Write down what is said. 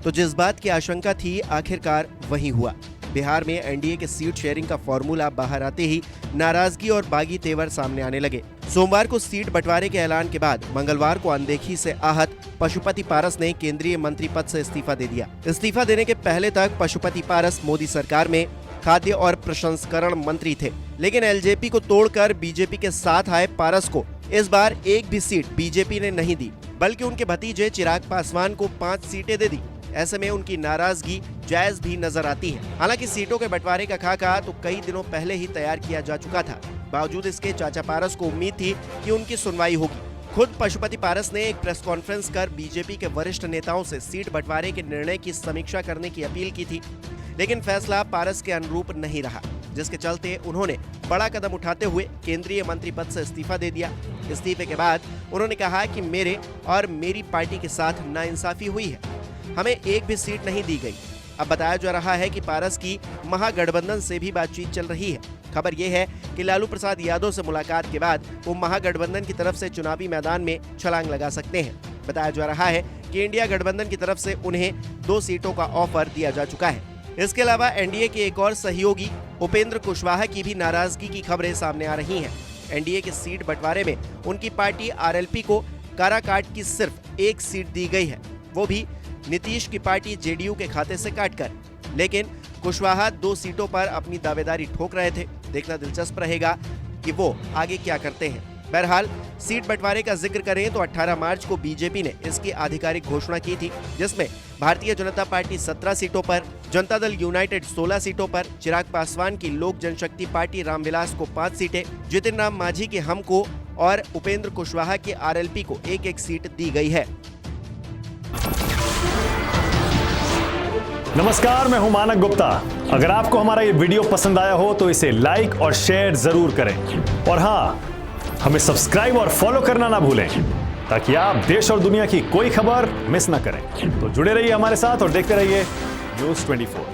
तो जिस बात की आशंका थी आखिरकार वही हुआ। बिहार में एनडीए के सीट शेयरिंग का फॉर्मूला बाहर आते ही नाराजगी और बागी तेवर सामने आने लगे। सोमवार को सीट बंटवारे के ऐलान के बाद मंगलवार को अनदेखी से आहत पशुपति पारस ने केंद्रीय मंत्री पद से इस्तीफा दे दिया। इस्तीफा देने के पहले तक पशुपति पारस मोदी सरकार में खाद्य और प्रसंस्करण मंत्री थे, लेकिन एलजेपी को तोड़कर बीजेपी के साथ आए पारस को इस बार एक भी सीट बीजेपी ने नहीं दी, बल्कि उनके भतीजे चिराग पासवान को 5 सीटें दे दी। ऐसे में उनकी नाराजगी जायज भी नजर आती है। हालांकि सीटों के बंटवारे का खाका तो कई दिनों पहले ही तैयार किया जा चुका था। बावजूद इसके चाचा पारस को उम्मीद थी कि उनकी सुनवाई होगी। खुद पशुपति पारस ने एक प्रेस कॉन्फ्रेंस कर बीजेपी के वरिष्ठ नेताओं से सीट बंटवारे के निर्णय की समीक्षा करने की अपील की थी, लेकिन फैसला पारस के अनुरूप नहीं रहा, जिसके चलते उन्होंने बड़ा कदम उठाते हुए केंद्रीय मंत्री पद से इस्तीफा दे दिया। इस्तीफे के बाद उन्होंने कहा कि मेरे और मेरी पार्टी के साथ नाइंसाफी हुई है, हमें एक भी सीट नहीं दी गई। अब बताया जा रहा है कि पारस की महागठबंधन से भी बातचीत चल रही है। खबर यह है कि लालू प्रसाद यादव से मुलाकात के बाद वो महागठबंधन की तरफ से चुनावी मैदान में छलांग लगा सकते हैं। बताया जा रहा है कि इंडिया गठबंधन की तरफ से उन्हें 2 सीटों का ऑफर दिया जा चुका है। इसके अलावा एनडीए के एक और सहयोगी उपेंद्र कुशवाहा की भी नाराजगी की खबरें सामने आ रही हैं। एनडीए के सीट बंटवारे में उनकी पार्टी आरएलपी को काराकाट की सिर्फ 1 सीट दी गई है, वो भी नीतीश की पार्टी जेडीयू के खाते से काटकर। लेकिन कुशवाहा 2 सीटों पर अपनी दावेदारी ठोक रहे थे। देखना दिलचस्प रहेगा कि वो आगे क्या करते हैं। बहरहाल सीट बंटवारे का जिक्र करें तो 18 मार्च को बीजेपी ने इसकी आधिकारिक घोषणा की थी, जिसमें भारतीय जनता पार्टी 17 सीटों पर, जनता दल यूनाइटेड 16 सीटों पर, चिराग पासवान की लोक जनशक्ति पार्टी रामविलास को 5 सीटें, जितिन राम मांझी के हम को और उपेंद्र कुशवाहा के आरएलपी को 1-1 सीट दी गई है। नमस्कार, मैं हूं मानक गुप्ता। अगर आपको हमारा ये वीडियो पसंद आया हो तो इसे लाइक और शेयर जरूर करें, और हाँ, हमें सब्सक्राइब और फॉलो करना ना भूलें ताकि आप देश और दुनिया की कोई खबर मिस ना करें। तो जुड़े रहिए हमारे साथ और देखते रहिए न्यूज़ 24।